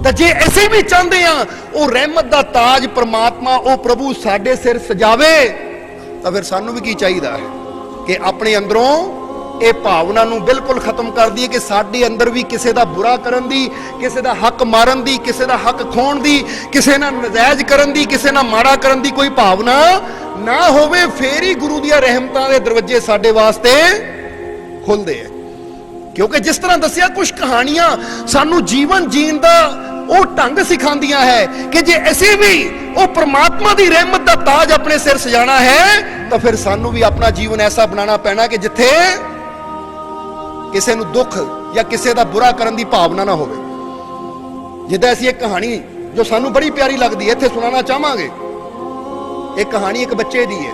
तो जे असीं भी चाहते हैं वो रहमत का ताज परमात्मा वो प्रभु साडे सिर सजावे, तो फिर सानू भी की चाहिए कि अपने अंदरों ये भावना नूं बिल्कुल खत्म कर दिए कि साडे अंदर भी किसी का बुरा करन दी, किसी का हक मारन दी, किसी का हक खोण दी, किसी नाल नजायज करन दी, किसी नाल माड़ा करन दी कोई भावना ना होवे। फिर ही गुरु दियां रहमतां दे दरवाजे साडे वास्ते खुलदे है। क्योंकि जिस तरह दसिया कुछ कहानियां सानू जीवन जीण दा वो ढंग सिखांदियां है कि जे असीं भी वो परमात्मा दी रहमत दा ताज अपने सिर सजाना है तो फिर सानू भी अपना जीवन ऐसा बनाना पैना कि जिथे किसी नूं दुख या किसी दा बुरा करन दी भावना ना होवे। जिद्दां असीं एक कहानी जो सानू बड़ी प्यारी लगदी है इत्थे सुनाना चाहांगे। एक कहानी एक बच्चे दी है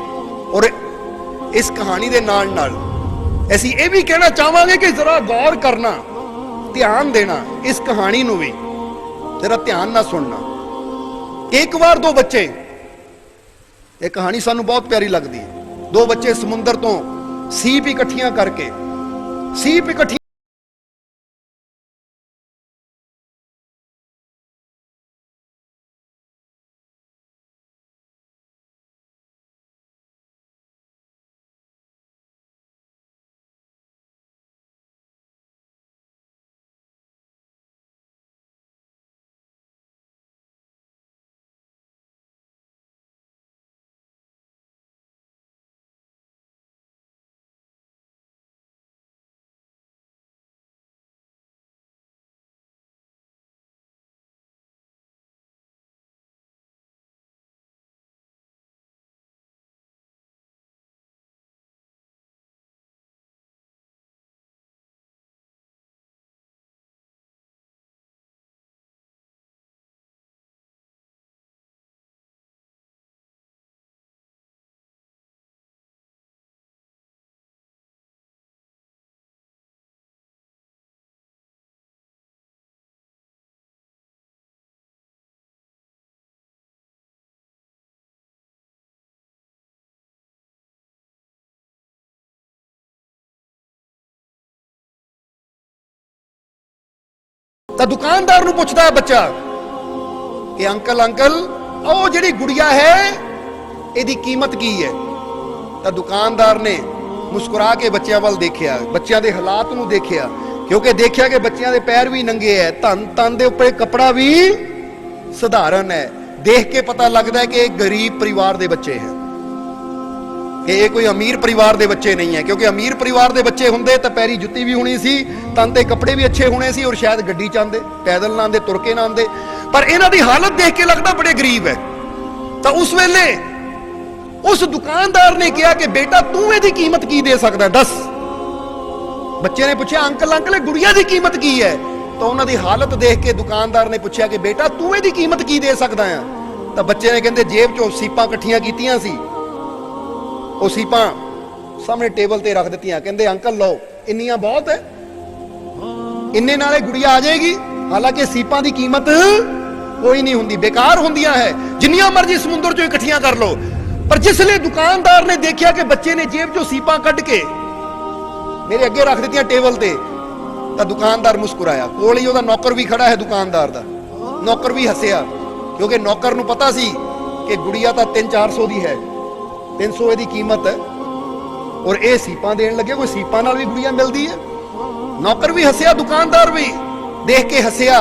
और इस कहानी दे नाल नाल असीं ये भी कहना चाहांगे कि जरा गौर करना, ध्यान देना, इस कहानी नूं भी जरा ध्यान ना सुनना। एक बार दो बच्चे, एक कहानी सानू बहुत प्यारी लगती है। दो बच्चे समुंदर तो सीप इकट्ठियां करके सीप इकट्ठी तो दुकानदार नूं पुछदा है बच्चा कि अंकल अंकल ओ जिहड़ी गुड़िया है इहदी कीमत की है। तो दुकानदार ने मुस्कुरा के बच्चों वाल देखिया, बच्चों के हालात नूं देखिया, क्योंकि देखिया कि बच्चों के पैर भी नंगे है, तन दे उपर कपड़ा भी सधारण है। देख के पता लगता है कि एक गरीब परिवार के बच्चे हैं, कि ये कोई अमीर परिवार के बच्चे नहीं है। क्योंकि अमीर परिवार के बच्चे होंदे तो पैरी जुत्ती भी होनी सी, तन ते कपड़े भी अच्छे होने सी और शायद गड्डी च आंदे, पैदल ना आंदे, तुर के ना आंदे। पर इन्हां दी हालत देख के लगता बड़े गरीब है। तो उस वेले उस दुकानदार ने कहा कि बेटा तू इहदी कीमत की दे सकदा, दस। बच्चे ने पूछा अंकल अंकल गुड़िया की कीमत की है। तो उन्हां दी हालत देख के दुकानदार ने पूछा कि बेटा तू इहदी कीमत की दे सकदा है। तो बच्चे ने कहंदे जेब चों सीपां इकट्ठियां कीतियां सी, ਉਹ ਸੀਪਾਂ सामने टेबल ते रख दित्तियां। कहंदे अंकल लो इन्नियां बहुत है, इन्ने नाले गुड़िया आ जाएगी। हालांकि सीपां दी कीमत कोई नहीं हुंदी, बेकार हुंदियां है, जिन्नियां मर्जी समुंदर चों इकट्ठियां कर लो। पर जिसले दुकानदार ने देखा कि बच्चे ने जेब चों सीपां कढ के मेरे अगे रख दित्तियां टेबल ते, तो दुकानदार मुस्कुराया। कोल ही ओहदा नौकर भी खड़ा है, दुकानदार दा नौकर भी हसिया, क्योंकि नौकर नूं पता सी कि गुड़िया तां 300-400 दी है, 300 की कीमत है और ये सीपां देन लगे, कोई सीपां नाल भी गुड़िया मिलती है। नौकर भी हसिया, दुकानदार भी देख के हसिया।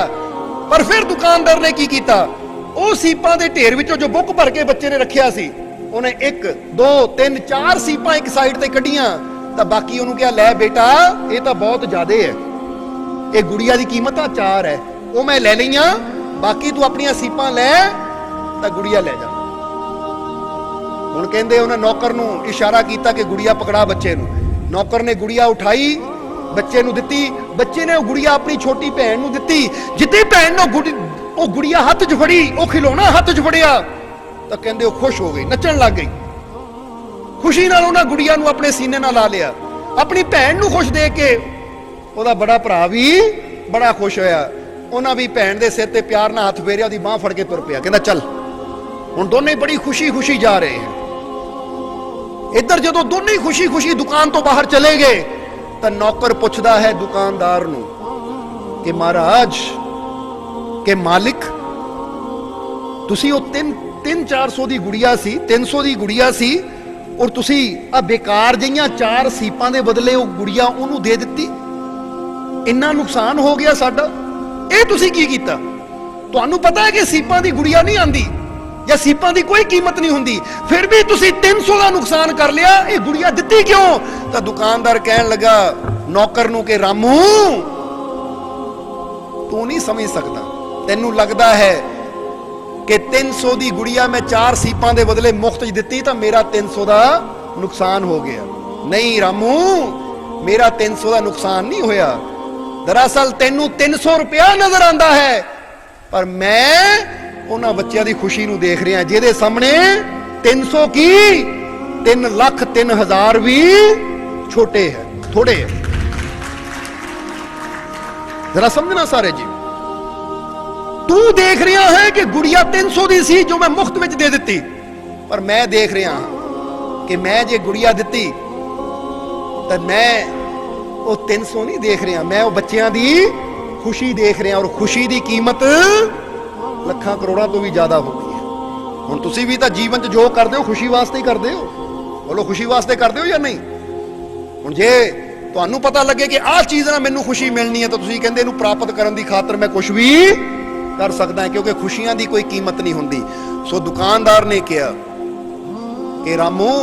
पर फिर दुकानदार ने की कीता, वो सीपां दे ढेर विचों जो बुक भर के बच्चे ने रखिया सी, उन्हें 1 2 3 4 सीपां एक साइड ते कढ़ियां। तो बाकी उन्होंने कहा लै बेटा ये तो बहुत ज्यादा है, ये गुड़िया की कीमत 4 है, वो मैं ले लिया, बाकी तू अपनियां सीपां लै तो गुड़िया ले जा। हुण कहंदे उन्हें नौकर नूं इशारा किया कि गुड़िया पकड़ा बच्चे नूं। नौकर ने गुड़िया उठाई, बच्चे नूं दित्ती। बच्चे ने गुड़िया अपनी छोटी भैन नूं दित्ती। जिद्दी भैन ने गुड़िया हाथ च फड़ी, वो खिलौना हाथ च फड़िया, तो कहंदे वो खुश हो गई, नचण लग गई। खुशी नाल उन्हां गुड़िया नूं अपने सीने नाल ला लिया। अपनी भैन नूं खुश देख के ओहदा बड़ा भरा भी बड़ा खुश होया। उन्हां भी भैन दे सिर ते प्यार नाल हथ फेरिया, ओहदी बांह फड़ के तुर पिया, कहंदा चल। हुण दोने बड़ी खुशी खुशी जा रहे हैं। इधर जो दोनों ही खुशी खुशी दुकान तो बाहर चले गए, तो नौकर पूछदा है दुकानदार नूं कि महाराज कि मालिक तुसी वो 300-400 की गुड़िया सी, 300 की गुड़िया सी, और तुसी आ बेकार जिहियां 4 सीपां दे बदले वो गुड़िया उन्होंने दे दी। इन्ना नुकसान हो गया साडा, ये तुसी की कीता? तुहानू पता है कि सीपां दी गुड़िया नहीं आंदी या सीपां दी कोई कीमत नहीं हुंदी, फिर भी तुसी 300 का नुकसान कर लिया, ये गुड़िया दित्ती क्यों? तो दुकानदार कहन लगा नौकर नू कि रामू तू नहीं समझ सकता, तेनू लगदा है कि 300 की गुड़िया मैं 4 सीपां दे बदले मुफ्त च दित्ती तो मेरा 300 का नुकसान हो गया। नहीं रामू, मेरा 300 का नुकसान नहीं होया, दरअसल तेनू 300 रुपया नजर आंदा है, पर मैं उन्हां बच्चों की खुशी नू देख रहा जिहदे सामने 300 की 3,03,000 भी छोटे है, थोड़े है। जरा समझना सारे जी, तू देख रहा है कि गुड़िया 300 दी सी जो मैं मुफ्त में दे दी, पर मैं देख रहा कि मैं जे गुड़िया दी तो मैं वो 300 नहीं देख रहा, मैं वो बच्चों की खुशी देख रहा, और खुशी की कीमत ਲੱਖਾਂ ਕਰੋੜਾਂ ਤੋਂ भी ज्यादा हो गई है। ਹੁਣ ਤੁਸੀਂ भी तो जीवन च जो करते हो खुशी वास्ते ही करते हो, बोलो खुशी वास्ते करते हो या नहीं? ਹੁਣ ਜੇ ਤੁਹਾਨੂੰ पता लगे कि आह चीज़ ਨਾਲ ਮੈਨੂੰ खुशी मिलनी है तो ਤੁਸੀਂ ਕਹਿੰਦੇ ਇਹਨੂੰ प्राप्त ਕਰਨ ਦੀ खातर मैं कुछ भी कर सकता है, क्योंकि खुशियां की कोई कीमत नहीं होंदी। सो दुकानदार ने कहा कि रामू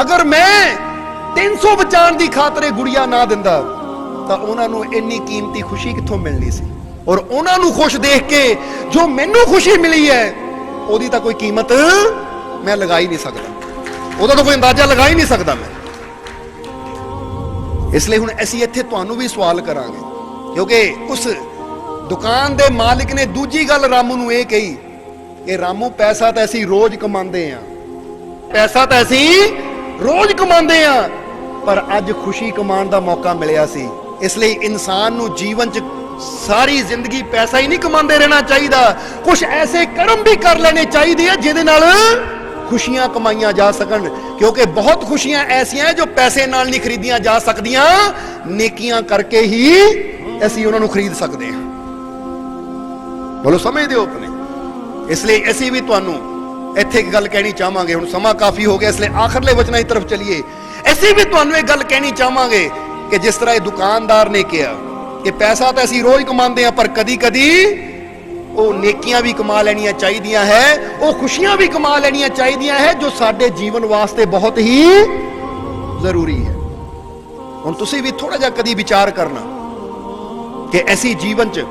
अगर मैं 300 बचाने की खातर गुड़िया ना दिंदा तो उन्होंने इन्नी कीमती खुशी कित्थों मिलनी सी, और उन्होंने खुश देख के जो मैनू खुशी मिली है ओदी तो कोई कीमत मैं लगा ही नहीं सकता, ओदा तो कोई अंदाजा लगा ही नहीं सकता मैं। इसलिए हुण असीं इत्थे तुहानू भी सवाल करांगे, क्योंकि उस दुकान दे मालिक ने दूजी गल रामू नू ये कही कि रामू पैसा तो असीं रोज कमांदे आ, पैसा तो असीं रोज कमांदे आ, पर अज खुशी कमाण दा मौका मिलिया सी। इसलिए इंसान नू जीवन च सारी जिंदगी पैसा ही नहीं कमांदे रहना चाहिए, कुछ ऐसे कर्म भी कर लेने चाहिए जिहदे नाल खुशियां कमाईयां जा सकन, क्योंकि बहुत खुशियां ऐसियां हैं जो पैसे नाल नहीं खरीदियां जा सकदियां, नेकियां करके ही असीं उन्हां नू खरीद सकते हैं। बोलो समझदे हो अपने? इसलिए असीं भी तुहानू इत्थे एक गल कहनी चाहांगे, हुण समा काफी हो गया, इसलिए आखिरले वचनां की तरफ चलीए। असीं भी तुहानू एक गल कहनी चाहांगे कि जिस तरह दुकानदार ने कहा कि पैसा तो असीं रोज कमांदे हैं, पर कदी कदी वो नेकियां भी कमा लैनियां चाहिदियां है, वो खुशियां भी कमा लैनियां चाहिदियां है जो साडे जीवन वास्ते बहुत ही जरूरी है। हुण तुसीं भी थोड़ा जिहा कदी विचार करना कि असीं जीवन च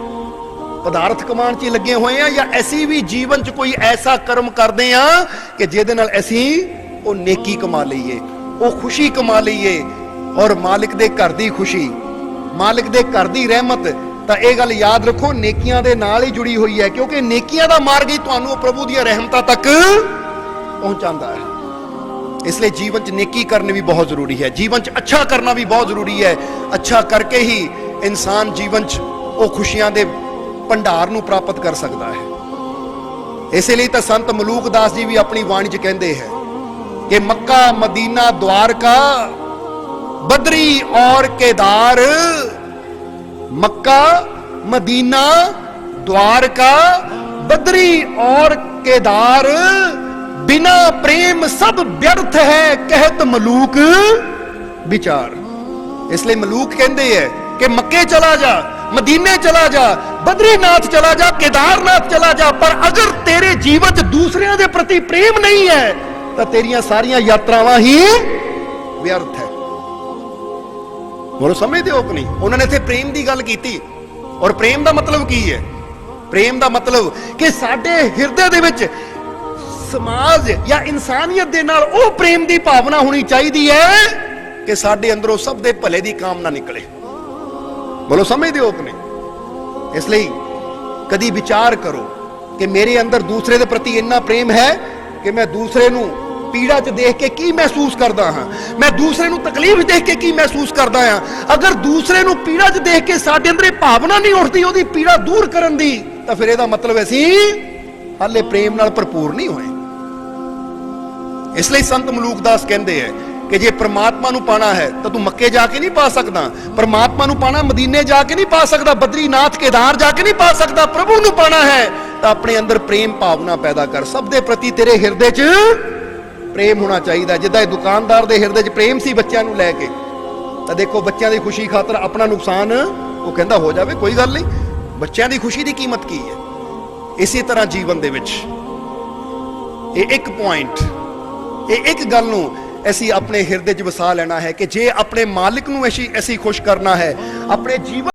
पदार्थ कमाण च लगे हुए हैं या असीं भी जीवन च कोई ऐसा कर्म करते हैं कि जिहदे नाल असीं वो नेकी कमा लईए, वो खुशी कमा लईए, और मालिक दे घर दी खुशी, मालिक दे घर दी रहमत, तो यह गल याद रखो नेकियां दे नाल ही जुड़ी हुई है, क्योंकि नेकियां दा मार्ग ही तुहानू प्रभु दी रहमतां तक पहुंचांदा है। इसलिए जीवन च नेकी करनी भी बहुत जरूरी है, जीवन च अच्छा करना भी बहुत जरूरी है। अच्छा करके ही इंसान जीवन च वो खुशियां दे भंडार नू प्राप्त कर सकता है। इसलिए तो संत मलूक दास जी भी अपनी वाणी च कहते हैं कि मक्का मदीना द्वारका बदरी और केदार, मक्का मदीना द्वारका बदरी और केदार, बिना प्रेम सब व्यर्थ है कहत मलूक विचार। इसलिए मलूक कहते हैं कि मक्के चला जा, मदीने चला जा, बद्रीनाथ चला जा, केदारनाथ चला जा, पर अगर तेरे जीवन च दूसरिਆਂ ਦੇ प्रति प्रेम नहीं है तो तेरियां सारियां यात्रावां ही व्यर्थ है। बोलो समझते हो कि नहीं? उन्होंने इत्थे प्रेम की गल की, और प्रेम का मतलब की है? प्रेम का मतलब कि साडे हिरदे दे विच समाज या इंसानियत दे नाल ओ प्रेम की भावना होनी चाहिए है कि साडे अंदरों सब दे भले की कामना निकले। बोलो समझते हो कि नहीं? इसलिए कदी विचार करो कि मेरे अंदर दूसरे के प्रति इन्ना प्रेम है कि मैं दूसरे नू पीड़ा च देख के की महसूस करता हाँ, मैं दूसरे नू तकलीफ देख के की महसूस करता हाँ। अगर दूसरे नू पीड़ा च देख के साडे अंदर भावना नहीं उठती ओदी पीड़ा दूर करन दी, तो फिर ਇਹਦਾ मतलब असीं हाले प्रेम नाल भरपूर नहीं होए। इसलिए संत मलूक दास कहते हैं कि जे परमात्मा नूं पाना है तो तू मक्के जाके नहीं पा सकदा, परमात्मा नूं पाना मदीने जाके नहीं पा सकदा, बद्रीनाथ केदार जाके नहीं पा सकदा। प्रभु नूं पाना है तो अपने अंदर प्रेम भावना पैदा कर, सब दे प्रति तेरे हिरदे च प्रेम होना चाहिए। जिद्दां दुकानदार दे हिरदे च प्रेम सी बच्चों नूं लैके, तो देखो बच्चों की खुशी खातर अपना नुकसान वो कहता हो जाए, कोई गल नहीं, बच्चों की खुशी की कीमत की है। इसी तरह जीवन दे विच ये एक पॉइंट, ये एक गल नूं असीं अपने हिरदे च वसा लेना है कि जे अपने मालिक नूं असीं खुश करना है, अपने जीवन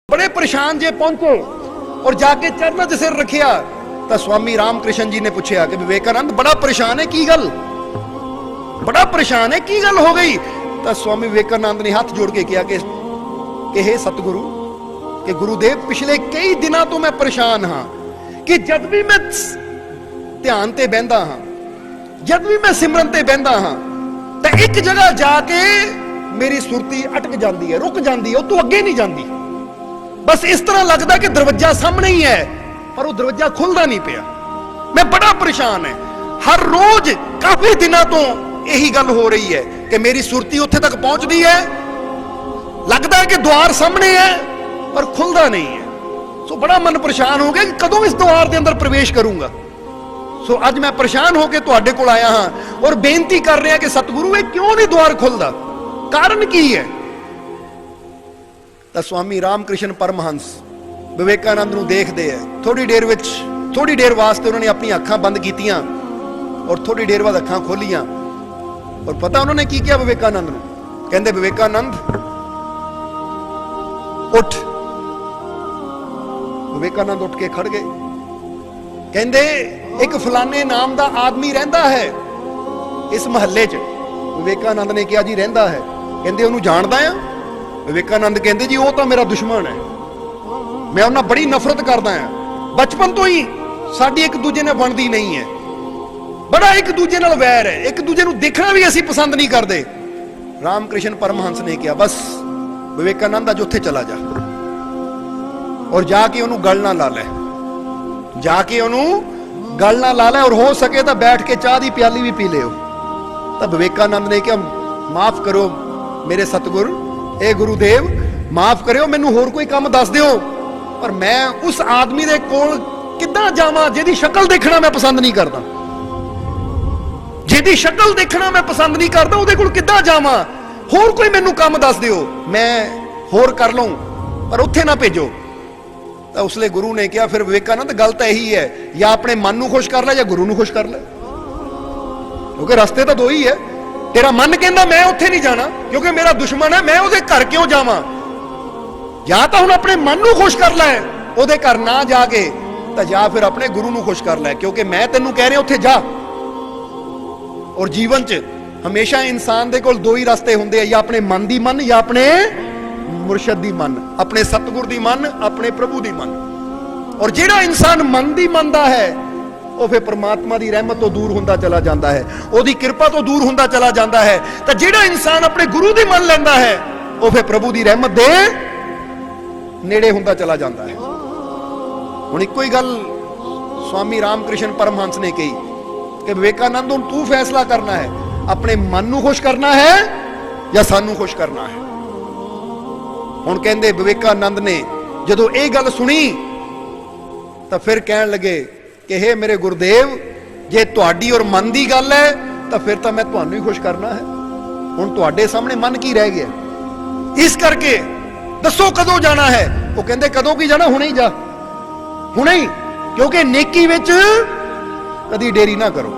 बड़े परेशान जे पहुंचे और जाके चरणों च सिर रखिया, तो स्वामी रामकृष्ण जी ने पूछा कि विवेकानंद बड़ा परेशान है, की गल, बड़ा परेशान है, की गल हो गई? तो स्वामी विवेकानंद ने हाथ जोड़ के किया कि हे सतगुरु, कि गुरुदेव पिछले कई दिनों तो मैं परेशान हाँ, कि जब भी मैं ध्यान ते बहंदा हाँ, जब भी मैं सिमरन ते बहंदा हाँ, तो एक जगह जाके मेरी सुरती अटक जाती है, रुक जाती है, वो तो अगे नहीं जाती। बस इस तरह लगता कि दरवाजा सामने ही है, पर वो दरवाजा खुलता नहीं पिया। मैं बड़ा परेशान है, हर रोज काफी दिनों तो यही गल हो रही है कि मेरी सुरती उत्थे तक पहुंचती है, लगता है कि द्वार सामने है पर खुलता नहीं है। सो बड़ा मन परेशान हो गया कि कदों इस द्वार के अंदर प्रवेश करूंगा। सो अज मैं परेशान होकर तुहाडे कोल आया हाँ और बेनती कर रहा कि सतगुरु ये क्यों नहीं द्वार खुलता, कारण की है? तो स्वामी रामकृष्ण परमहंस विवेकानंद नूं देखते हैं, थोड़ी देर वास्ते उन्होंने अपनी अखां बंद कीतियां और थोड़ी देर बाद अखां खोलियां, और पता उन्होंने की किया विवेकानंद नूं? कहंदे विवेकानंद उठ। विवेकानंद उठ के खड़ गए, कहंदे एक फलाने नाम का आदमी रहिंदा है इस महल्ले च। विवेकानंद ने कहा जी रहिंदा है, कहंदे उन्होंने जानदा है? विवेकानंद कहते जी वो तो मेरा दुश्मन है, मैं उन्हें बड़ी नफरत करता हाँ, बचपन तो ही साडी एक दूजे ने बनती नहीं है, बड़ा एक दूजे नाल वैर है, एक दूजे को देखना भी असीं पसंद नहीं करते। रामकृष्ण परमहंस ने कहा बस विवेकानंद अज उत्थे चला जा और जाके उन्होंने गल ना ला लै, जाके उन्होंने गल ना ला लै, और हो सके तो बैठ के चाह की प्याली भी पी लियो। तो विवेकानंद ने कहा माफ करो मेरे सतगुर, ए गुरुदेव माफ करियो, मैनू होर कोई काम दस दिओ, पर मैं उस आदमी दे कोल किद्दां जावां जिहदी शक्ल देखना मैं पसंद नहीं करता, जिहदी शक्ल देखना मैं पसंद नहीं करता, उहदे कोल किद्दां जावां? होर कोई मैनू काम दस दिओ, मैं होर कर लूं, पर उत्थे ना भेजो। तो उसले गुरु ने कहा फिर विवेकानंद गल तो यही है, या अपने मन नूं खुश कर ले या गुरु नूं खुश कर ले, क्योंकि रास्ते तो दो ही है। तेरा मन कहता मैं उत्थे नहीं जाना क्योंकि मेरा दुश्मन है, मैं उहदे घर क्यों जावां? या तो हुण अपने मन नूं खुश कर लै, उहदे घर ना जाके, तो या फिर अपने गुरु नूं खुश कर लै, क्योंकि मैं तैनूं कह रहा उत्थे जा। और जीवन च हमेशा इंसान दे कोल दो ही रास्ते हुंदे आ, या अपने मन दी मन या अपने मुर्शद दी मन, अपने सतगुर दी मन, अपने प्रभु दी मन। और जिहड़ा इंसान मन दी मनदा है वो फिर परमात्मा की रहमत तो दूर होंदा चला जाता है, उसकी कृपा तो दूर होंदा चला जाता है। तो जिहड़ा इंसान अपने गुरु दी मन लैंदा है वो फिर प्रभु की रहमत दे नेड़े होंदा चला जाता है। हुण इक्को ही गल स्वामी रामकृष्ण परमहंस ने कही कि विवेकानंद हुण तू फैसला करना है, अपने मन नूं खुश करना है या सानू खुश करना है। हुण कहंदे विवेकानंद ने जदों ये गल सुनी तो फिर कहण लगे कि हे मेरे गुरुदेव, जे तुहाडी और मन की गल है तो फिर तो मैं तुहानू ही खुश करना है। हुण तुहाडे सामने मन की रह गया, इस करके दसो कदों जाना है। वो कहंदे कदों की जाना, हुणे ही जा, हुणे ही, क्योंकि नेकी विच कदी देरी ना करो,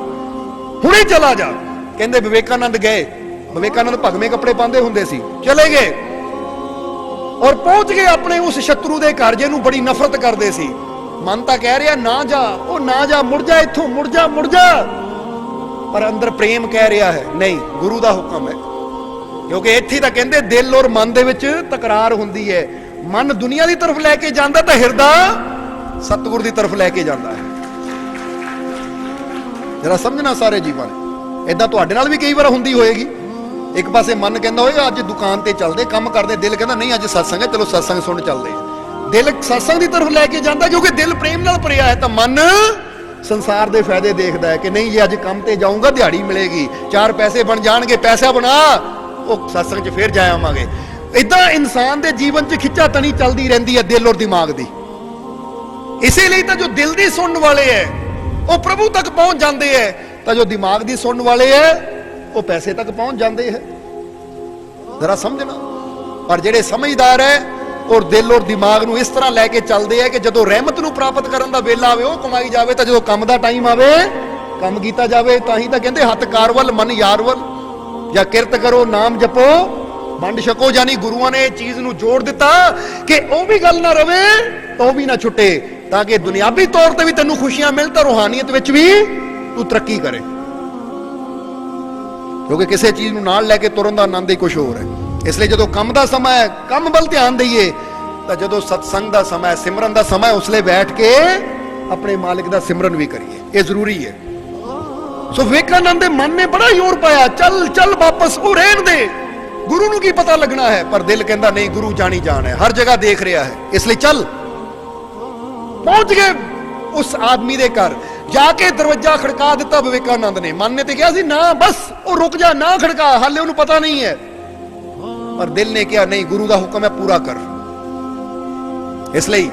हुणे चला जा। कहंदे विवेकानंद गए, विवेकानंद भगवे कपड़े पांदे हुंदे सी, चले गए और पहुंच गए अपने उस शत्रु दे घर जिहनूं बड़ी नफरत करदे सी। मन तां कह रहा ना जा, ओ ना जा, मुड़ जा इत्थों, मुड़ जा, मुड़ जा, पर अंदर प्रेम कह रहा है नहीं, गुरु दा हुक्म है। क्योंकि इत्थे तां कहंदे दिल और मन दे विच तकरार हुंदी है। मन दुनिया की तरफ लैके जांदा तां हिरदा सतगुर की तरफ लैके जांदा है। जरा समझना सारे जीवन, इदां तुहाडे नाल भी कई बार हुंदी होएगी। एक पासे मन कहंदा होए अज दुकान ते चलदे, काम करदे, दिल कहंदा नहीं अज सत्संग है, चलो सत्संग सुन चलदे। दिल सत्संग की तरफ लैके जांदा क्योंकि दिल प्रेम नाल भरिया है, तो मन संसार दे फायदे देखदा है कि नहीं जे अज काम ते जाऊंगा दिहाड़ी मिलेगी, चार पैसे बन जाणगे, पैसा बना वो सत्संग च फिर जा आवांगे। इदां इंसान दे जीवन च खिच्चा तनी चलदी रहिंदी है दिल और दिमाग दी। इसीलिए तो जो दिल दी सुनने वाले है वो प्रभु तक पहुंच जाते हैं, तो जो दिमाग दी सुनने वाले है वो पैसे तक पहुंच जाते हैं। जरा समझना। पर जेडे समझदार है और दिल और दिमाग नूं इस तरह लैके चलते हैं कि जदों रहमत नूं प्राप्त करन दा वेला आवे वो कमाई जावे, तो जदों काम दा टाइम आवे काम कीता जावे। तां ही तां कहंदे हथ कारवल मन यारवल, या किरत करो नाम जपो वंड छको। यानी गुरुआं ने चीज नूं जोड़ दिता कि वो भी गल ना रवे तो भी ना छुटे, ताकि दुनियावी तौर पर भी तेनों खुशियां मिल, तो रूहानियत विच भी तू तरक्की करे। क्योंकि किसी चीज नूं नाल लैके तुरन दा आनंद ही कुछ होर है। इसलिए जदों काम दा समय है काम वल ध्यान दईए, तो जदों सत्संग दा समय सिमरन दा समय उसले बैठ के अपने मालिक दा सिमरन भी करिए, ये जरूरी है। सो विवेकानंद दे मन ने बड़ा जोर पाया, चल चल वापस, वो रहन दे, गुरु नूं की पता लगना है। पर दिल कहंदा नहीं, गुरु जानी जान है, हर जगह देख रहा है, इसलिए चल। पहुंच गए उस आदमी दे घर, जाके दरवाजा खड़का दिता विवेकानंद ने। मन ने तो कहा सी ना बस वो रुक जा, ना खड़का, हाले उन्हें पता नहीं है। पर दिल ने कहा नहीं, गुरु का हुक्म है, पूरा कर। इसलिए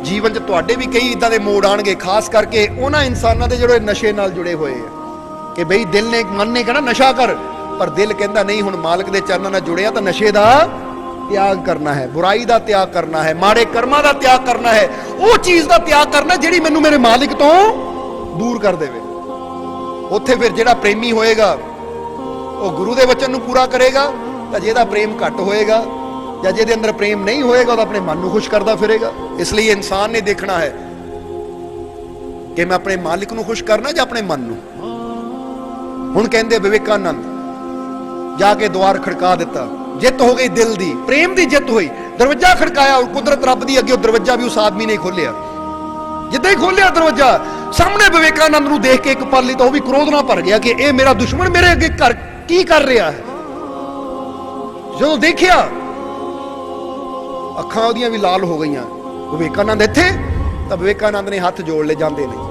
जीवन च तुहाडे भी कई इदां दे मोड़ आणगे, खास करके उन्हां इंसानां दे जिहड़े नशे नाल जुड़े होए हैं कि बई दिल ने मन ने कहना नशा कर, पर दिल कहंदा नहीं, हुण मालिक दे चरनां नाल जुड़िया तो नशे दा त्याग करना है, बुराई का त्याग करना है, माड़े कर्मां का त्याग करना है, वो चीज का त्याग करना जिहड़ी मैनूं मेरे मालिक तो दूर कर देवे। उत्थे फिर जिहड़ा प्रेमी होएगा वो गुरु दे वचन नूं पूरा करेगा, तो जिहदा प्रेम घट होएगा या जिहदे अंदर प्रेम नहीं होएगा तो अपने मन नूं खुश करदा फिरेगा। इसलिए इंसान ने देखना है कि मैं अपने मालिक नूं खुश करना या अपने मन नूं। हुण कहंदे विवेकानंद जाके द्वार खड़का दिता, जित हो गई दिल दी, प्रेम दी जित हुई। दरवाजा खड़काया और कुदरत रब दी अगे दरवाजा भी उस आदमी ने खोलिया। जिद्दां ही खोलिया दरवाजा, सामने विवेकानंद नूं देख के एक पल लई तो भी क्रोध नाल भर गया कि ये मेरा दुश्मन मेरे अगे घर की कर रहा है। जो देखिया अखां ओहदियां भी लाल हो गईयां, विवेकानंद इत्थे, तो विवेकानंद ने हाथ जोड़ ले, जांदे नहीं।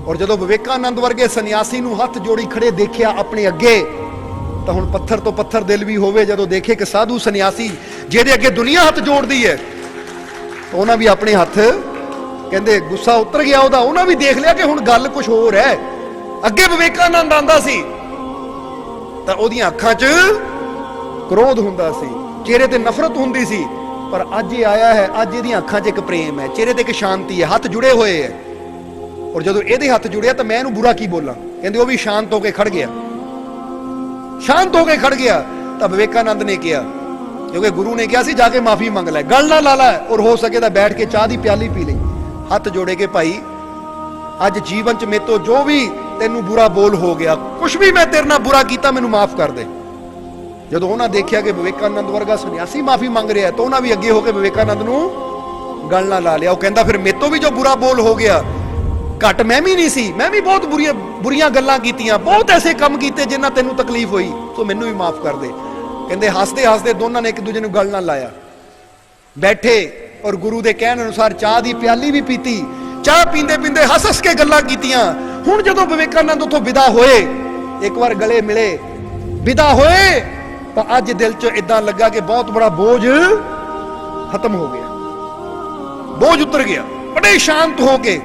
और जदों विवेकानंद वर्गे सन्यासी नूं हाथ जोड़ी खड़े देखिया अपने अगे, तो हुण पत्थर तो पत्थर दिल भी होवे जदों देखे कि साधु सन्यासी जिहदे अगे दुनिया हाथ जोड़दी है, तो उन्हां भी अपने हाथ कहंदे गुस्सा उतर गया उहदा, उन्हां भी देख लिया कि हुण गल कुछ होर है। अगे विवेकानंद आंदा सी तां ओहदियां अखां 'च क्रोध हुंदा सी, चेहरे ते नफरत हुंदी सी, पर अज ये आया है, अज इहदियां अखां 'च एक प्रेम है, चेहरे ते एक शांति है, हाथ जुड़े हुए है। और जदों इहदे हाथ जुड़िया तो मैं इहनूं बुरा की बोलां, कहंदे वो भी शांत होकर खड़ गया, शांत होकर खड़ गया। तब विवेकानंद ने किया, क्योंकि गुरु ने कहा सी जाके माफी मंग लै, गल ना ला लै, और हो सके तो बैठ के चाह दी प्याली पी ली। हाथ जोड़े के भाई अज जीवन च मेरे तो जो भी तेनू बुरा बोल हो गया, कुछ भी मैं तेरे नाल बुरा किया, मैनू माफ कर दे। जदों उन्हां देखिया कि विवेकानंद वर्गा सन्यासी माफी मंग रहा है, तो उन्हां भी अगे होकर विवेकानंद नूं गल ना ला लिया। वो कहंदा फिर मेरे तो भी जो बुरा बोल हो गया, घट मैं भी नहीं सी, मैं भी बहुत बुरियां गल्लां कीतियां, बहुत ऐसे काम कीते जिन्हां तैनू तकलीफ हुई, तो मैनू भी माफ कर दे। कहंदे हसदे हसदे दोनों ने एक दूजे नूं गल ना लाया, बैठे और गुरु दे कहण अनुसार चाह दी प्याली भी पीती। चाह पींदे पींदे हस हस के गल्लां कीतियां। ਹੁਣ ਜਦੋਂ ਵਿਵੇਕਾਨੰਦ ਉੱਥੋਂ ਵਿਦਾ ਹੋਏ, ਇੱਕ ਵਾਰ ਗਲੇ ਮਿਲੇ, ਵਿਦਾ ਹੋਏ, ਤਾਂ ਅੱਜ ਦਿਲ 'ਚ ਇਦਾਂ ਲੱਗਾ ਕਿ ਬਹੁਤ ਬੜਾ ਬੋਝ ਖਤਮ ਹੋ ਗਿਆ, ਬੋਝ ਉਤਰ ਗਿਆ। ਬੜੇ ਸ਼ਾਂਤ ਹੋ ਕੇ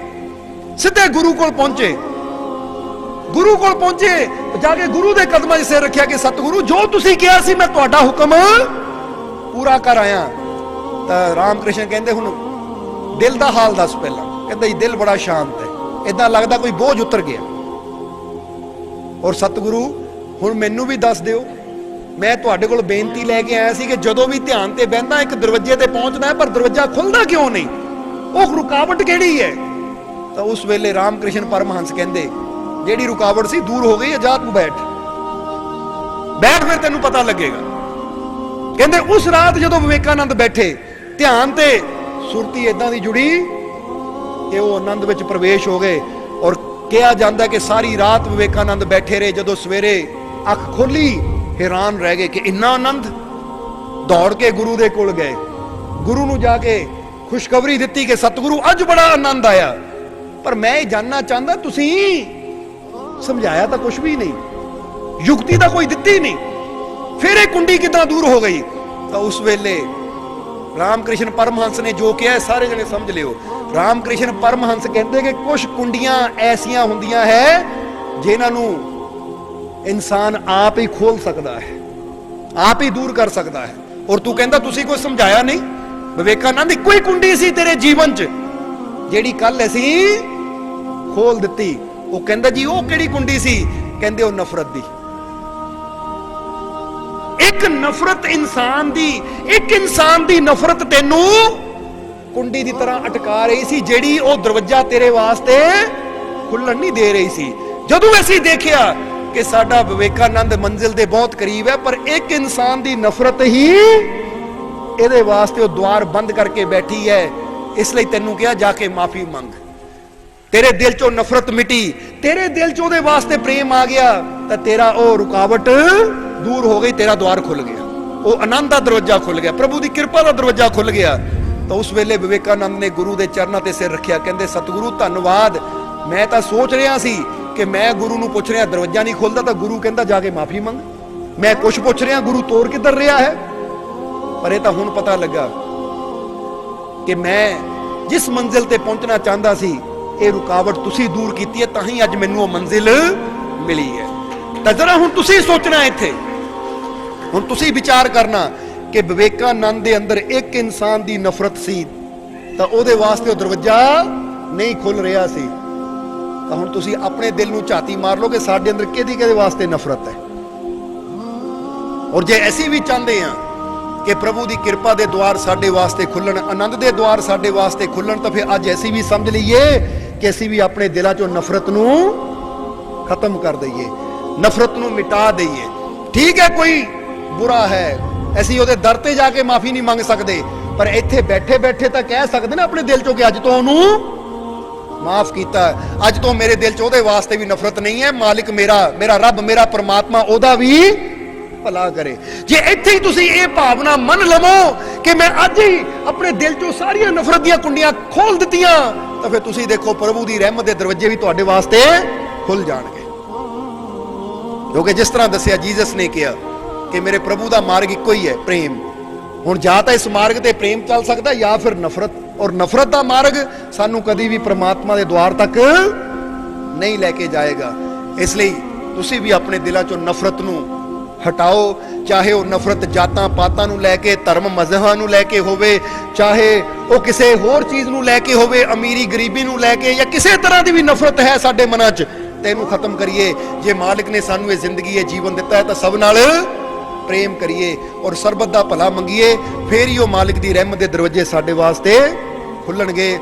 ਸਿੱਧੇ ਗੁਰੂ ਕੋਲ ਪਹੁੰਚੇ। ਗੁਰੂ ਕੋਲ ਪਹੁੰਚੇ, ਜਾ ਕੇ ਗੁਰੂ ਦੇ ਕਦਮਾਂ 'ਚ ਸਿਰ ਰੱਖਿਆ ਕਿ ਸਤਿਗੁਰੂ, ਜੋ ਤੁਸੀਂ ਕਿਹਾ ਸੀ ਮੈਂ ਤੁਹਾਡਾ ਹੁਕਮ ਪੂਰਾ ਕਰ ਆਇਆ। ਤਾਂ ਰਾਮ ਕ੍ਰਿਸ਼ਨ ਕਹਿੰਦੇ ਹੁਣ ਦਿਲ ਦਾ ਹਾਲ ਦੱਸ ਪਹਿਲਾਂ। ਕਹਿੰਦਾ ਜੀ ਦਿਲ ਬੜਾ ਸ਼ਾਂਤ ਹੈ, ਇਦਾਂ ਲੱਗਦਾ ਕੋਈ ਬੋਝ ਉਤਰ ਗਿਆ। ਔਰ ਸਤਿਗੁਰੂ ਹੁਣ ਮੈਨੂੰ ਵੀ ਦੱਸ ਦਿਓ, ਮੈਂ ਤੁਹਾਡੇ ਕੋਲ ਬੇਨਤੀ ਲੈ ਕੇ ਆਇਆ ਸੀ ਕਿ ਜਦੋਂ ਵੀ ਧਿਆਨ ਤੇ ਬਹਿੰਦਾ ਇੱਕ ਦਰਵਾਜ਼ੇ ਤੇ ਪਹੁੰਚਦਾ ਹੈ, ਪਰ ਦਰਵਾਜ਼ਾ ਖੁੱਲਦਾ ਕਿਉਂ ਨਹੀਂ, ਉਹ ਰੁਕਾਵਟ ਕਿਹੜੀ ਹੈ? ਤਾਂ ਉਸ ਵੇਲੇ ਰਾਮ ਕ੍ਰਿਸ਼ਨ ਪਰਮਹੰਸ ਕਹਿੰਦੇ ਜਿਹੜੀ ਰੁਕਾਵਟ ਸੀ ਦੂਰ ਹੋ ਗਈ ਹੈ, ਜਾ ਤੂੰ ਬੈਠ, ਫਿਰ ਤੈਨੂੰ ਪਤਾ ਲੱਗੇਗਾ। ਕਹਿੰਦੇ ਉਸ ਰਾਤ ਜਦੋਂ ਵਿਵੇਕਾਨੰਦ ਬੈਠੇ, ਧਿਆਨ ਤੇ ਸੁਰਤੀ ਇਦਾਂ ਦੀ ਜੁੜੀ ਕਿ ਉਹ ਆਨੰਦ ਵਿੱਚ ਪ੍ਰਵੇਸ਼ ਹੋ ਗਏ। ਔਰ ਕਿਹਾ ਜਾਂਦਾ ਕਿ ਸਾਰੀ ਰਾਤ ਵਿਵੇਕਾਨੰਦ ਬੈਠੇ ਰਹੇ। ਜਦੋਂ ਸਵੇਰੇ ਅੱਖ ਖੋਲੀ, ਹੈਰਾਨ ਰਹਿ ਗਏ ਕਿ ਇੰਨਾ ਆਨੰਦ। ਦੌੜ ਕੇ ਗੁਰੂ ਦੇ ਕੋਲ ਗਏ, ਗੁਰੂ ਨੂੰ ਜਾ ਕੇ ਖੁਸ਼ਖਬਰੀ ਦਿੱਤੀ ਕਿ ਸਤਿਗੁਰੂ ਅੱਜ ਬੜਾ ਆਨੰਦ ਆਇਆ, ਪਰ ਮੈਂ ਇਹ ਜਾਨਣਾ ਚਾਹੁੰਦਾ, ਤੁਸੀਂ ਸਮਝਾਇਆ ਤਾਂ ਕੁਝ ਵੀ ਨਹੀਂ, ਯੁਕਤੀ ਤਾਂ ਕੋਈ ਦਿੱਤੀ ਨਹੀਂ, ਫਿਰ ਇਹ ਕੁੰਡੀ ਕਿੱਦਾਂ ਦੂਰ ਹੋ ਗਈ? ਤਾਂ ਉਸ ਵੇਲੇ ਰਾਮ ਕ੍ਰਿਸ਼ਨ ਪਰਮਹੰਸ ਨੇ ਜੋ ਕਿਹਾ ਸਾਰੇ ਜਣੇ ਸਮਝ ਲਿਓ। ਰਾਮ ਕ੍ਰਿਸ਼ਨ ਪਰਮਹੰਸ ਕਹਿੰਦੇ ਕਿ ਕੁਝ ਕੁੰਡੀਆਂ ਐਸੀਆਂ ਹੁੰਦੀਆਂ ਹੈ ਜਿਨ੍ਹਾਂ ਨੂੰ ਇਨਸਾਨ ਆਪ ਹੀ ਖੋਲ ਸਕਦਾ ਹੈ, ਆਪ ਹੀ ਦੂਰ ਕਰ ਸਕਦਾ ਹੈ। ਔਰ ਤੂੰ ਕਹਿੰਦਾ ਤੁਸੀਂ ਕੁਝ ਸਮਝਾਇਆ ਨਹੀਂ। ਵਿਵੇਕਾਨੰਦ ਇੱਕੋ ਹੀ ਕੁੰਡੀ ਸੀ ਤੇਰੇ ਜੀਵਨ 'ਚ ਜਿਹੜੀ ਕੱਲ ਅਸੀਂ ਖੋਲ ਦਿੱਤੀ। ਉਹ ਕਹਿੰਦਾ ਜੀ ਉਹ ਕਿਹੜੀ ਕੁੰਡੀ ਸੀ? ਕਹਿੰਦੇ ਉਹ ਨਫ਼ਰਤ ਦੀ। ਇੱਕ ਨਫ਼ਰਤ ਇਨਸਾਨ ਦੀ, ਇੱਕ ਇਨਸਾਨ ਦੀ ਨਫ਼ਰਤ ਤੈਨੂੰ ਕੁੰਡੀ ਦੀ ਤਰ੍ਹਾਂ ਅਟਕਾ ਰਹੀ ਸੀ, ਜਿਹੜੀ ਉਹ ਦਰਵਾਜ਼ਾ ਤੇਰੇ ਵਾਸਤੇ ਖੁੱਲਣ ਨਹੀਂ ਦੇ ਰਹੀ ਸੀ। ਜਦੋਂ ਅਸੀਂ ਦੇਖਿਆ ਕਿ ਸਾਡਾ ਵਿਵੇਕਾਨੰਦ ਮੰਜ਼ਿਲ ਦੇ ਬਹੁਤ ਕਰੀਬ ਹੈ, ਪਰ ਇੱਕ ਇਨਸਾਨ ਦੀ ਨਫ਼ਰਤ ਹੀ ਇਹਦੇ ਵਾਸਤੇ ਉਹ ਦੁਆਰ ਬੰਦ ਕਰਕੇ ਬੈਠੀ ਹੈ, ਇਸ ਲਈ ਤੈਨੂੰ ਕਿਹਾ ਜਾ ਕੇ ਮਾਫੀ ਮੰਗ। ਤੇਰੇ ਦਿਲ ਚੋਂ ਨਫ਼ਰਤ ਮਿਟੀ, ਤੇਰੇ ਦਿਲ ਚ ਉਹਦੇ ਵਾਸਤੇ ਪ੍ਰੇਮ ਆ ਗਿਆ, ਤਾਂ ਤੇਰਾ ਉਹ ਰੁਕਾਵਟ ਦੂਰ ਹੋ ਗਈ, ਤੇਰਾ ਦੁਆਰ ਖੁੱਲ ਗਿਆ, ਉਹ ਆਨੰਦ ਦਾ ਦਰਵਾਜ਼ਾ ਖੁੱਲ ਗਿਆ, ਪ੍ਰਭੂ ਦੀ ਕਿਰਪਾ ਦਾ ਦਰਵਾਜ਼ਾ ਖੁੱਲ ਗਿਆ। ਤਾਂ ਉਸ ਵੇਲੇ ਵਿਵੇਕਾਨੰਦ ਨੇ ਗੁਰੂ ਦੇ ਚਰਨਾਂ ਤੇ ਸਿਰ ਰੱਖਿਆ। ਕਹਿੰਦੇ ਸਤਿਗੁਰੂ ਧੰਨਵਾਦ, ਮੈਂ ਤਾਂ ਸੋਚ ਰਿਹਾ ਸੀ ਕਿ ਮੈਂ ਗੁਰੂ ਨੂੰ ਪੁੱਛ ਰਿਹਾ ਦਰਵਾਜ਼ਾ ਨਹੀਂ ਖੁੱਲਦਾ, ਤਾਂ ਗੁਰੂ ਕਹਿੰਦਾ ਜਾ ਕੇ ਮਾਫੀ ਮੰਗ। ਮੈਂ ਕੁਝ ਪੁੱਛ ਰਿਹਾ, ਗੁਰੂ ਤੋਰ ਕਿੱਧਰ ਰਿਹਾ ਹੈ? ਪਰ ਇਹ ਤਾਂ ਹੁਣ ਪਤਾ ਲੱਗਾ ਕਿ ਮੈਂ ਜਿਸ ਮੰਜ਼ਿਲ ਤੇ ਪਹੁੰਚਣਾ ਚਾਹੁੰਦਾ ਸੀ, ਇਹ ਰੁਕਾਵਟ ਤੁਸੀਂ ਦੂਰ ਕੀਤੀ ਹੈ, ਤਾਂ ਹੀ ਅੱਜ ਮੈਨੂੰ ਉਹ ਮੰਜ਼ਿਲ ਮਿਲੀ ਹੈ। ਤਾਂ ਜਰਾ ਹੁਣ ਤੁਸੀਂ ਸੋਚਣਾ, ਇੱਥੇ ਹੁਣ ਤੁਸੀਂ ਵਿਚਾਰ ਕਰਨਾ ਕਿ ਵਿਵੇਕਾਨੰਦ ਦੇ ਅੰਦਰ ਇੱਕ ਇਨਸਾਨ ਦੀ ਨਫ਼ਰਤ ਸੀ, ਤਾਂ ਉਹਦੇ ਵਾਸਤੇ ਉਹ ਦਰਵਾਜ਼ਾ ਨਹੀਂ ਖੁੱਲ ਰਿਹਾ ਸੀ। ਤਾਂ ਹੁਣ ਤੁਸੀਂ ਆਪਣੇ ਦਿਲ ਨੂੰ ਝਾਤੀ ਮਾਰ ਲਓ ਕਿ ਸਾਡੇ ਅੰਦਰ ਕਿਹਦੇ ਵਾਸਤੇ ਨਫ਼ਰਤ ਹੈ। ਔਰ ਜੇ ਅਸੀਂ ਵੀ ਚਾਹੁੰਦੇ ਹਾਂ ਕਿ ਪ੍ਰਭੂ ਦੀ ਕਿਰਪਾ ਦੇ ਦੁਆਰ ਸਾਡੇ ਵਾਸਤੇ ਖੁੱਲਣ, ਆਨੰਦ ਦੇ ਦੁਆਰ ਸਾਡੇ ਵਾਸਤੇ ਖੁੱਲਣ, ਤਾਂ ਫਿਰ ਅੱਜ ਅਸੀਂ ਵੀ ਸਮਝ ਲਈਏ ਕਿ ਅਸੀਂ ਵੀ ਆਪਣੇ ਦਿਲਾਂ ਚੋਂ ਨਫ਼ਰਤ ਨੂੰ ਖਤਮ ਕਰ ਦਈਏ, ਨਫ਼ਰਤ ਨੂੰ ਮਿਟਾ ਦਈਏ। ਠੀਕ ਹੈ, ਕੋਈ ਬੁਰਾ ਹੈ, ਅਸੀਂ ਉਹਦੇ ਦਰ ਤੇ ਜਾ ਕੇ ਮਾਫੀ ਨਹੀਂ ਮੰਗ ਸਕਦੇ, ਪਰ ਇੱਥੇ ਬੈਠੇ ਬੈਠੇ ਤਾਂ ਕਹਿ ਸਕਦੇ ਨਾ ਆਪਣੇ ਦਿਲ ਚੋਂ ਕਿ ਅੱਜ ਤੋਂ ਉਹਨੂੰ ਮਾਫ ਕੀਤਾ, ਅੱਜ ਤੋਂ ਮੇਰੇ ਦਿਲ ਚ ਉਹਦੇ ਵਾਸਤੇ ਵੀ ਨਫ਼ਰਤ ਨਹੀਂ ਹੈ। ਮਾਲਿਕ ਮੇਰਾ ਰੱਬ, ਮੇਰਾ ਪਰਮਾਤਮਾ ਉਹਦਾ ਵੀ ਭਲਾ ਕਰੇ। ਜੇ ਇੱਥੇ ਹੀ ਤੁਸੀਂ ਇਹ ਭਾਵਨਾ ਮੰਨ ਲਵੋ ਕਿ ਮੈਂ ਅੱਜ ਹੀ ਆਪਣੇ ਦਿਲ ਚੋਂ ਸਾਰੀਆਂ ਨਫ਼ਰਤ ਦੀਆਂ ਕੁੰਡੀਆਂ ਖੋਲ ਦਿੱਤੀਆਂ, ਤਾਂ ਫਿਰ ਤੁਸੀਂ ਦੇਖੋ ਪ੍ਰਭੂ ਦੀ ਰਹਿਮਤ ਦੇ ਦਰਵਾਜ਼ੇ ਵੀ ਤੁਹਾਡੇ ਵਾਸਤੇ ਖੁੱਲ ਜਾਣਗੇ। ਕਿਉਂਕਿ ਜਿਸ ਤਰ੍ਹਾਂ ਦੱਸਿਆ ਜੀਸਸ ਨੇ ਕਿਹਾ ਕਿ ਮੇਰੇ ਪ੍ਰਭੂ ਦਾ ਮਾਰਗ ਇੱਕੋ ਹੀ ਹੈ, ਪ੍ਰੇਮ। ਹੁਣ ਜਾਂ ਤਾਂ ਇਸ ਮਾਰਗ ਤੇ ਪ੍ਰੇਮ ਚੱਲ ਸਕਦਾ ਜਾਂ ਫਿਰ ਨਫ਼ਰਤ, ਔਰ ਨਫ਼ਰਤ ਦਾ ਮਾਰਗ ਸਾਨੂੰ ਕਦੀ ਵੀ ਪ੍ਰਮਾਤਮਾ ਦੇ ਦੁਆਰ ਤੱਕ ਨਹੀਂ ਲੈ ਕੇ ਜਾਏਗਾ। ਇਸ ਲਈ ਤੁਸੀਂ ਵੀ ਆਪਣੇ ਦਿਲਾਂ ਚੋਂ ਨਫ਼ਰਤ ਨੂੰ ਹਟਾਓ, ਚਾਹੇ ਉਹ ਨਫ਼ਰਤ ਜਾਤਾਂ ਪਾਤਾਂ ਨੂੰ ਲੈ ਕੇ, ਧਰਮ ਮਜ਼ਹਬਾਂ ਨੂੰ ਲੈ ਕੇ ਹੋਵੇ, ਚਾਹੇ ਉਹ ਕਿਸੇ ਹੋਰ ਚੀਜ਼ ਨੂੰ ਲੈ ਕੇ ਹੋਵੇ, ਅਮੀਰੀ ਗਰੀਬੀ ਨੂੰ ਲੈ ਕੇ, ਜਾਂ ਕਿਸੇ ਤਰ੍ਹਾਂ ਦੀ ਵੀ ਨਫ਼ਰਤ ਹੈ ਸਾਡੇ ਮਨਾਂ 'ਚ, ਤੈਨੂੰ ਖਤਮ ਕਰੀਏ। ਜੇ ਮਾਲਿਕ ਨੇ ਸਾਨੂੰ ਇਹ ਜ਼ਿੰਦਗੀ, ਇਹ ਜੀਵਨ ਦਿੱਤਾ ਹੈ, ਤਾਂ ਸਭ ਨਾਲ ਪ੍ਰੇਮ ਕਰੀਏ ਔਰ ਸਰਬਤ ਦਾ ਭਲਾ ਮੰਗੀਏ, ਫੇਰ ਹੀ ਉਹ ਮਾਲਿਕ ਦੀ ਰਹਿਮਤ ਦੇ ਦਰਵਾਜ਼ੇ ਸਾਡੇ ਵਾਸਤੇ ਖੁੱਲਣਗੇ।